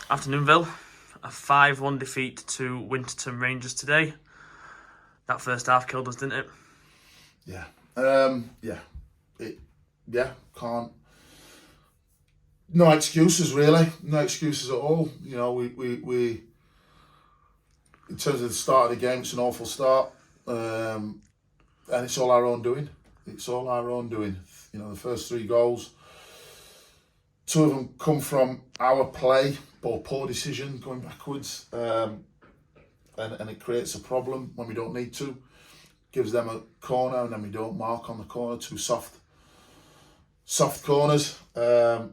Afternoon, Vill. A 5-1 defeat to Winterton Rangers today. That first half killed us, didn't it? Yeah. Can't. No excuses really. No excuses at all. You know, we in terms of the start of the game, it's an awful start, and it's all our own doing. It's all our own doing. You know, the first 3 goals, 2 of them come from our play or poor decision going backwards, and it creates a problem when we don't need to. Gives them a corner and then we don't mark on the corner. 2 soft corners, and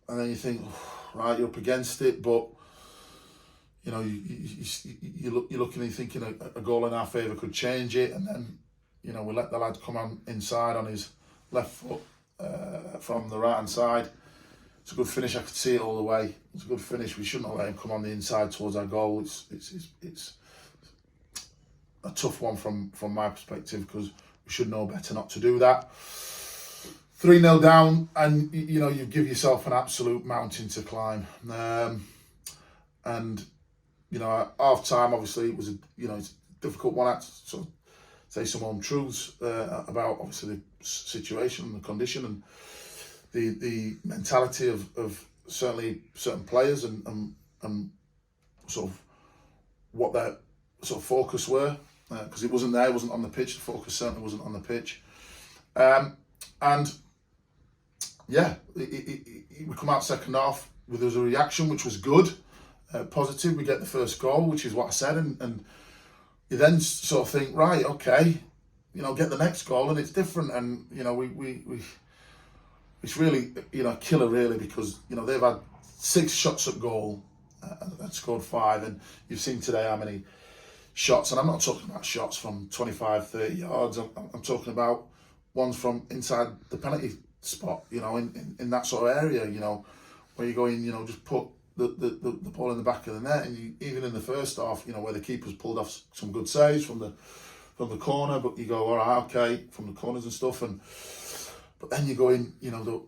then you think, right, you're up against it, but you know you're looking and you're thinking a goal in our favour could change it, and then you know we let the lad come on inside on his left foot from the right hand side. It's a good finish. I could see it all the way. It's a good finish. We shouldn't have let him come on the inside towards our goal. It's a tough one from my perspective, because we should know better not to do that. 3-0 down, and you know you give yourself an absolute mountain to climb. And you know at half time, obviously it was it's a difficult one. I had to sort of say some untruths about obviously the situation and the condition and the mentality of certainly certain players and sort of what their sort of focus were, because it wasn't there, it wasn't on the pitch. The focus certainly wasn't on the pitch, and yeah, we come out second half with a reaction which was good, positive. We get the first goal, which is what I said, and you then sort of think, right, okay, you know, get the next goal and it's different, and you know we it's really a killer really, because you know they've had 6 shots at goal and scored 5, and you've seen today how many shots, and I'm not talking about shots from 25, 30 yards. I'm talking about ones from inside the penalty spot, you know, in that sort of area, you know, where you go in, you know, just put the ball in the back of the net, and you, even in the first half, you know, where the keeper's pulled off some good saves from the corner, but you go, all right, okay, from the corners and stuff, but then you go in, you know, the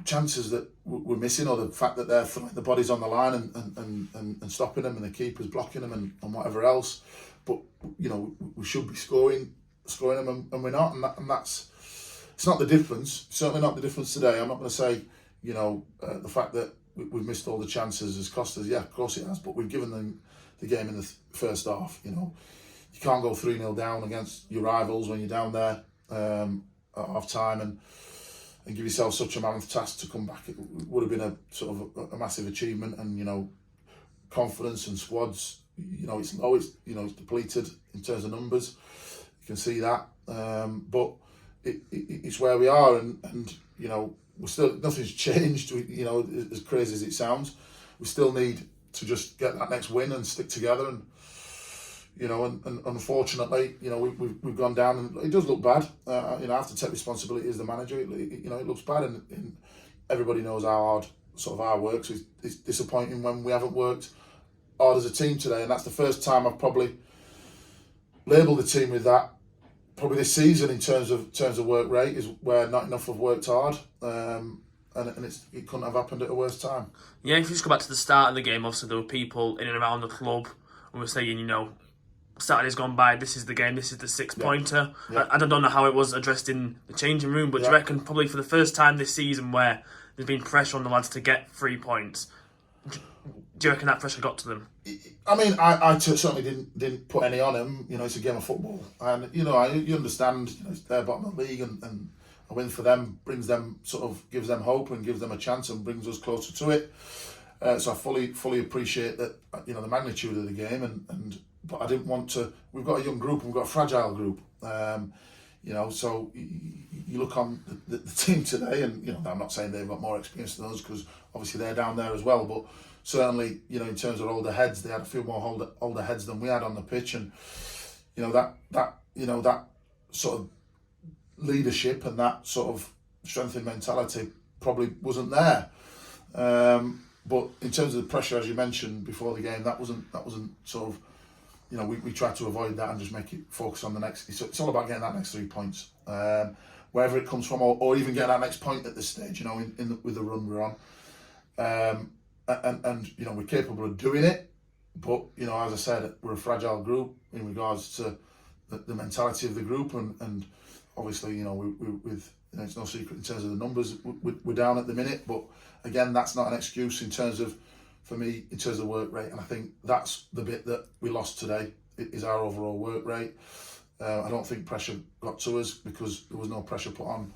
chances that we're missing, or the fact that they're throwing the bodies on the line and stopping them, and the keeper's blocking them and whatever else. But you know we should be scoring them, and we're not, and that's, it's not the difference. Certainly not the difference today. I'm not going to say the fact that we've missed all the chances has cost us. Yeah, of course it has. But we've given them the game in the first half. You know, you can't go 3-0 down against your rivals when you're down there at half time and give yourself such a mammoth task to come back. It would have been a sort of a massive achievement, and you know, confidence and squads, you know, it's low, it's depleted in terms of numbers. You can see that, but it's where we are, and you know, we're still, nothing's changed. You know, as crazy as it sounds, we still need to just get that next win and stick together. And you know, and unfortunately, you know, we've gone down, and it does look bad. You know, I have to take responsibility as the manager. You know, it looks bad, and everybody knows how hard sort of our work. So it's disappointing when we haven't worked hard as a team today, and that's the first time I've probably labelled the team with that. Probably this season, in terms of work rate, is where not enough have worked hard, and it couldn't have happened at a worse time. Yeah, if you just go back to the start of the game, obviously there were people in and around the club who were saying, you know, Saturday's gone by, this is the game, this is the 6-pointer. Yeah. I don't know how it was addressed in the changing room, but do you reckon probably for the first time this season where there's been pressure on the lads to get 3 points, do you reckon that pressure got to them? I mean, I certainly didn't put any on them. You know, it's a game of football, and you know, you understand. You know, it's their bottom of the league, and a win for them brings them, sort of gives them hope and gives them a chance and brings us closer to it. So I fully appreciate that. You know, the magnitude of the game, but I didn't want to. We've got a young group, and we've got a fragile group. You know, so you look on the team today, and you know, I'm not saying they've got more experience than us, because obviously they're down there as well, but certainly, you know, in terms of older heads, they had a few more older heads than we had on the pitch, and you know that sort of leadership and that sort of strength and mentality probably wasn't there. But in terms of the pressure, as you mentioned before the game, that wasn't sort of, you know, we tried to avoid that and just make it focus on the next. It's all about getting that next 3 points, wherever it comes from, or even getting that next point at this stage. You know, with the run we're on. and you know, we're capable of doing it. But you know, as I said, we're a fragile group in regards to the mentality of the group, and obviously, you know, with you know, it's no secret in terms of the numbers, we're down at the minute. But again, that's not an excuse in terms of, for me, in terms of work rate. And I think that's the bit that we lost today, is our overall work rate. I don't think pressure got to us because there was no pressure put on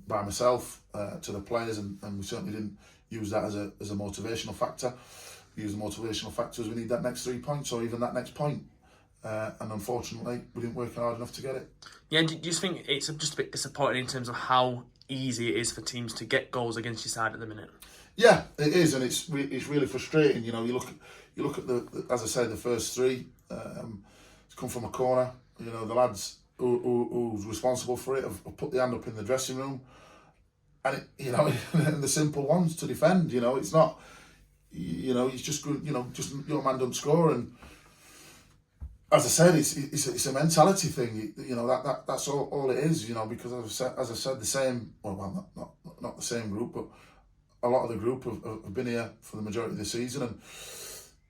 by myself to the players, and we certainly didn't use that as a motivational factor. We used the motivational factor as we need that next 3 points or even that next point. And unfortunately, we didn't work hard enough to get it. Yeah, do you just think it's just a bit disappointing in terms of how easy it is for teams to get goals against your side at the minute? Yeah, it is, and it's really frustrating. You know, you look at the as I said, the first three. It's come from a corner. You know, the lads who's responsible for it have put the hand up in the dressing room, and it, you know, and the simple ones to defend. You know, it's not. You know, it's just good. You know, just your man don't score, and as I said, it's a mentality thing. You know, that's all it is. You know, because as I said, the same. Well, not the same group, but a lot of the group have been here for the majority of the season, and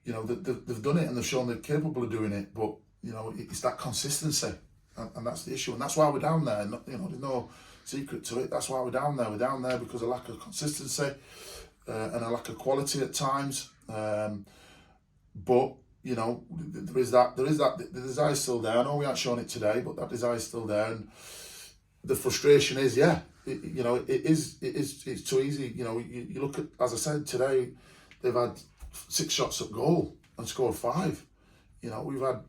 you know, they've done it and they've shown they're capable of doing it. But you know, it's that consistency, and that's the issue, and that's why we're down there. You know, there's no secret to it. That's why we're down there. We're down there because of lack of consistency and a lack of quality at times. But you know, there is that the desire's still there. I know we aren't showing it today, but that desire's still there, and the frustration is, yeah, you know, it's too easy. You know, you look at, as I said today, they've had 6 shots at goal and scored 5. You know, we've had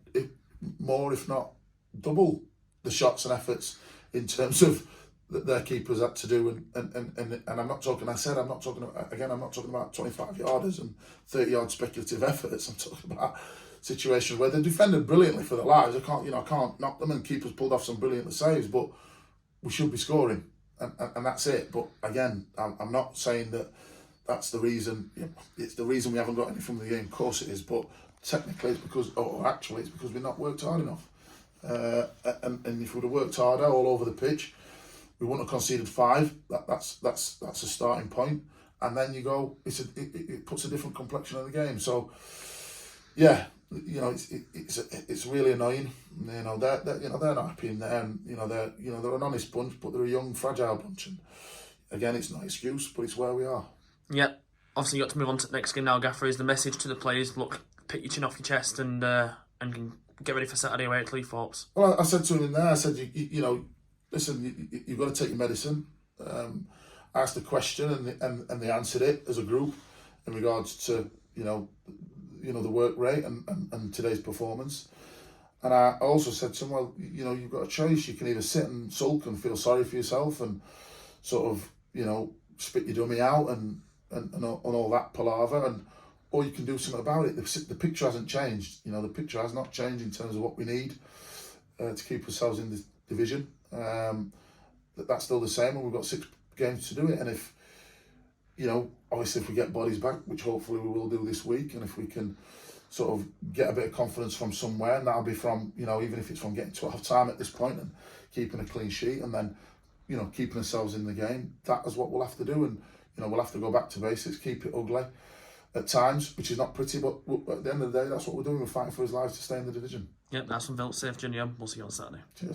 more, if not double, the shots and efforts in terms of that their keepers had to do, and I'm not talking. I'm not talking about 25 yarders and 30-yard speculative efforts. I'm talking about situations where they defended brilliantly for their lives. I can't knock them, and keepers pulled off some brilliant saves, but we should be scoring, and that's it. But again, I'm not saying that that's the reason. You know, it's the reason we haven't got any from the game. Of course it is, but technically it's because, or actually it's because we've not worked hard enough. And if we'd have worked harder all over the pitch, we wouldn't have conceded 5. That's a starting point, and then you go. It puts a different complexion on the game. So, yeah, you know, it's really annoying. You know, they're not happy in there, and you know they're an honest bunch, but they're a young, fragile bunch. And again, it's not an excuse, but it's where we are. Yeah, obviously you got to move on to the next game now. Gaffer, is the message to the players: look, pick your chin off your chest and get ready for Saturday away at Cleethorpes. Well, I said to him in there, I said, you know, listen, you've got to take your medicine. I asked the question, and they answered it as a group in regards to you know the work rate and today's performance. And I also said to him, well, you know, you've got a choice. You can either sit and sulk and feel sorry for yourself and sort of, you know, spit your dummy out and all that palaver, or you can do something about it. The picture hasn't changed. You know, the picture has not changed in terms of what we need to keep ourselves in the division. That's still the same, and we've got 6 games to do it. And if, you know, obviously if we get bodies back, which hopefully we will do this week, and if we can sort of get a bit of confidence from somewhere, and that'll be from, you know, even if it's from getting to half time at this point and keeping a clean sheet, and then, you know, keeping ourselves in the game, that is what we'll have to do. And, you know, we'll have to go back to basics, keep it ugly at times, which is not pretty, but at the end of the day, that's what we're doing. We're fighting for his lives to stay in the division. Yep, that's from VILLS. Safe journey home. We'll see you on Saturday. Cheers.